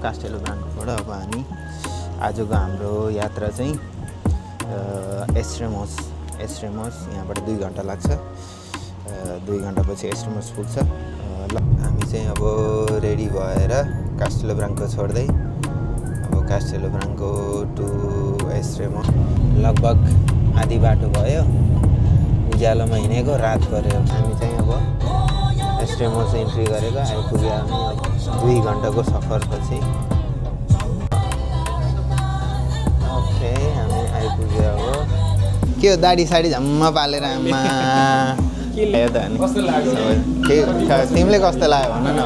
Castelo ब्रान्कोबाट अब हामी आजको हाम्रो यात्रा चाहिँ एस्ट्रेमोस यहाँबाट 2 घण्टा लाग्छ 2 घण्टापछि एस्ट्रेमोस पुग्छ हामी चाहिँ अब रेडी भएर कास्टेलो ब्रान्को छोड्दै अब कास्टेलो ब्रान्को टु एस्ट्रेमोस लगभग आधी बाटो भयो उज्यालोमा हिँडेको रात पऱ्यो हामी चाहिँ अब एस्ट्रेमोस इन्ट्री गरेको आइपुग्यो हामी अब 2 घण्टाको सफरपछि ओके हामी आइपुग्यो अब के हो दाडी साडी झम्म पालेर आमा के ल्यायो त अनि कस्तो लाग्यो तिमीले कस्तो लाग्यो भन न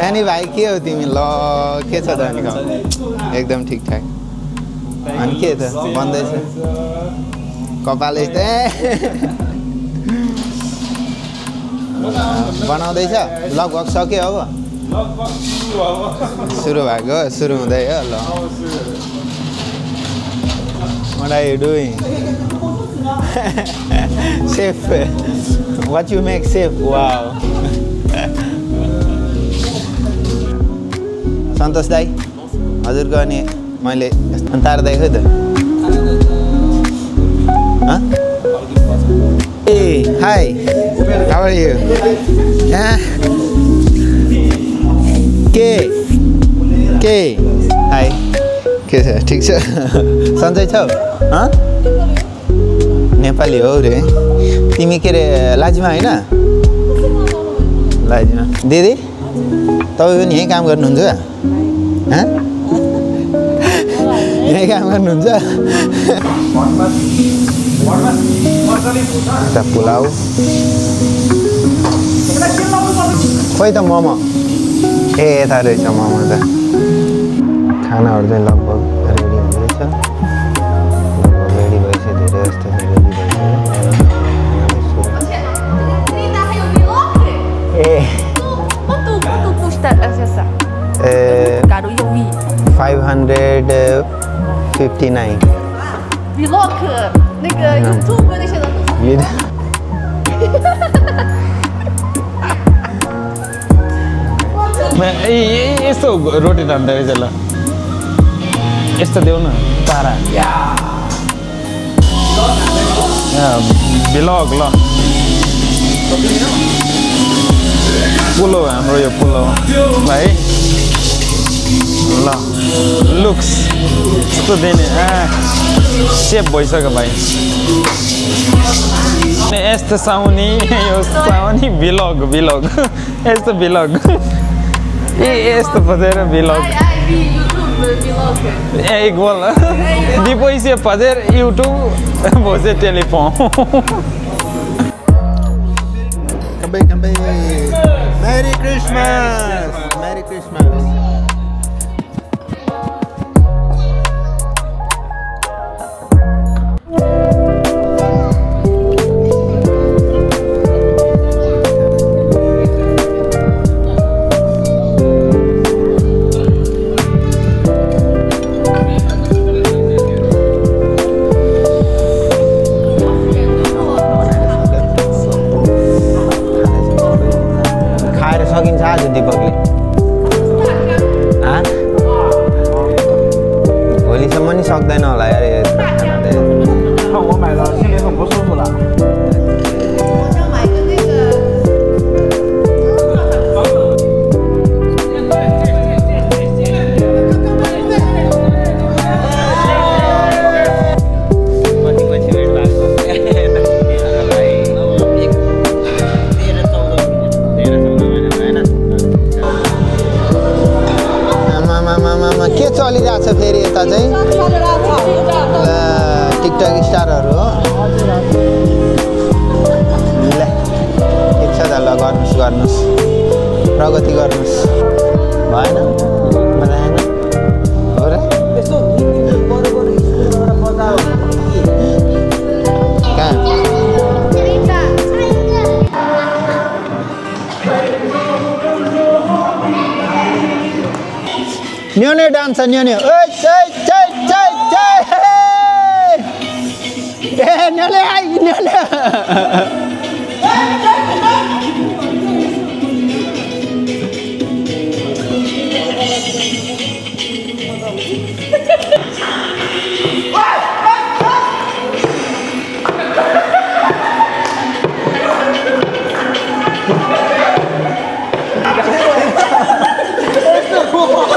अनि भाइ के हो तिमी ल के छ त अनि एकदम ठिकठाक अनि के त बन्दैछ कपाल बनाउँदैछ लगभग सक्यो अब सुरु भएको सुरु हुँदै हो ल What are you doing? Chef. What you make, chef? Wow. सन्तोष दाई हजुरको अनि मैले तार्दै खै त ए हाई हाउ आर यु के हाई के छ ठिक छ सन्चै छौ नेपाली हो रे तिमी के रे लाजिमा होइन लाजिमा दिदी तपाईँ पनि यहीँ काम गर्नुहुन्छ यहीँ काम गर्नुहुन्छ यता पुलाउ खोइ त मोमो ए यता रहेछ मोमो त खानाहरू चाहिँ लगभग रेडी हुँदैछ लगभग रेडी भएछ धेरै जस्तो ready Quanto custa essa? 559 Vlog 那个 YouTube 那些的यस्तो रोटी खाँदो रहेछ ल यस्तो देऊ न तारा भ्लग ल पुलो हाम्रो यो पुलो भाइ ल लुक्स यस्तो दिने सेप भइसक्यो भाइ यस्तो साउनी यो साउनी भ्लग यस्तो भ्लग यस्तो बजेर भ्लग एक बोल depois ia fazer YouTube você telefone Acabei Merry Christmas Merry Christmas सकिन्छ आज दीपकले भोलिसम्म नि सक्दैन होला यार के चलिरहेछ फेरि यता चाहिँ टिकटक स्टारहरू हो ल ठिक छ त ल गर्नुहोस् प्रगति गर्नुहोस् भएन मजाएन हो र कहाँ न्योने डान्स न्योने न्योने आई न्योने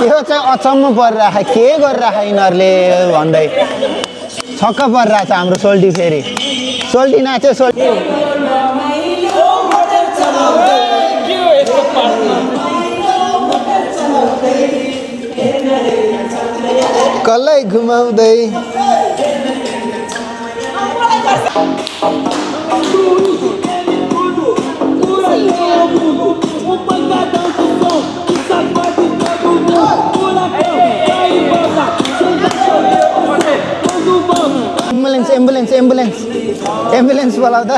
यो चाहिँ अचम्म परिरहेको के गरिरहेको यिनीहरूले भन्दै छक्क परिरहेछ हाम्रो सोल्टी फेरि सोल्टी नाच्यो सोल्टी कल्लै घुमाउँदै एम्बुलेन्स बोलाउँदा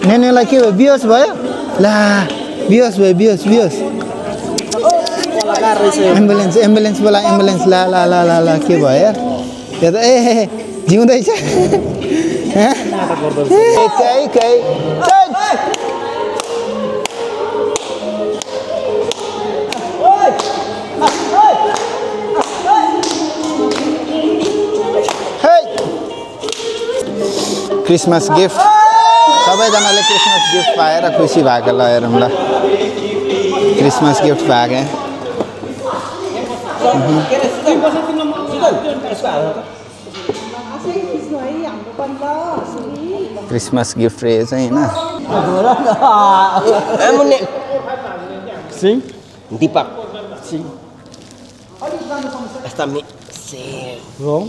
नेनेलाई के भयो बिहोस भयो ला बिहोस एम्बुलेन्स बोला एम्बुलेन्स ला ला ला ला ला के भयो यार यो त ए जिउँदैछ क्रिसमस गिफ्ट सबैजनाले क्रिसमस गिफ्ट पाएर खुसी भएको ल हेरौँ ल क्रिसमस गिफ्ट पाएँ क्रिसमस गिफ्ट रहेछ होइन Dipak sing esta mi se wrong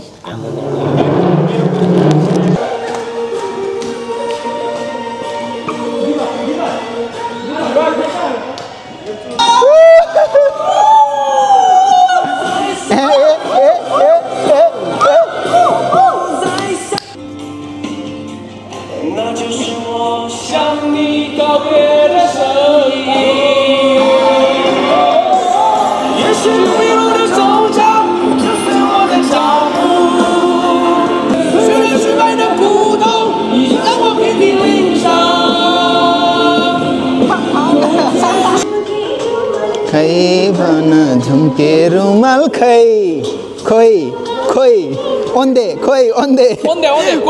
खै भन झुम्के रुमाल खै खोइ खोइ ओन्दे खोइ ओन्दे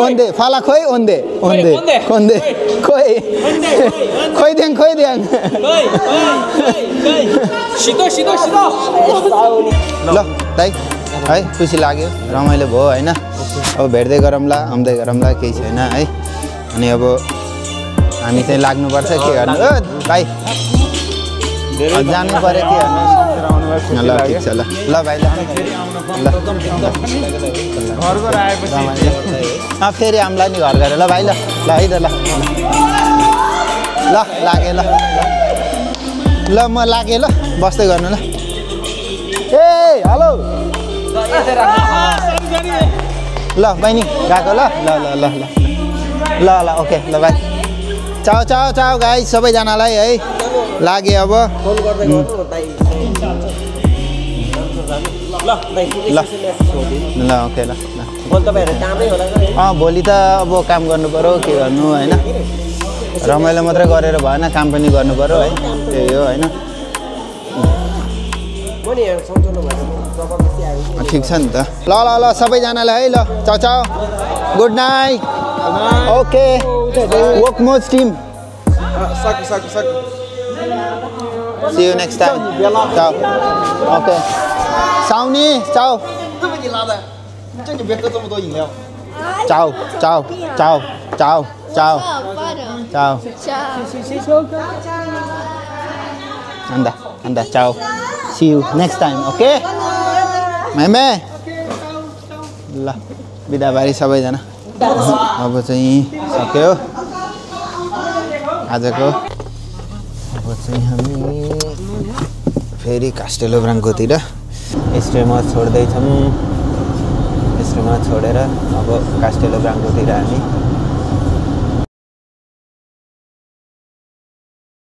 ओन्दे फाला खोइ ओन्दे ओन्दे ओन्दे खोइ खोइदेङ खोइदेङ ल दाइ है खुसी लाग्यो रमाइलो भयो होइन अब भेट्दै गरौँला आउँदै गरौँला केही छैन है अनि अब हामी चाहिँ लाग्नुपर्छ के गर्नु ओ भाइ जानु पऱ्यो के गर्नु ल ठिक छ ल ल भाइ ल फेरि आउँला नि घर गएर ल भाइ ल ल है त ल ल लागेँ ल ल म लागेँ ल बस्दै गर्नु ल ए हेलो ल बहिनी गएको ल ल ल ल ल ल ओके ल भाइ चाउ चाउ चाउ गाई सबैजनालाई है लागे अब ल ओके ल भोलि त अब काम गर्नु पऱ्यो के गर्नु होइन रमाइलो मात्रै गरेर भएन काम पनि गर्नु पऱ्यो है त्यही हो होइन ठिक छ नि त ल ल ल सबैजनालाई है ल चाउ चाउ गुड नाइट ओके वर्क मोज team See you next time. Ciao. Okay. Sauni, ciao. Ciao, ciao, ciao, ciao, ciao. Ciao. Anda, anda, ciao. See you next time, okay? Meme. ल बिदा बारी सबैजना अब चाहिँ सक्यो आजको अब चाहिँ हामी फेरि कास्टेलो ब्राङ्कोतिर एस्ट्रेमा छोड्दैछौँ एस्ट्रेमा छोडेर अब कास्टेलो ब्राङ्कोतिर हामी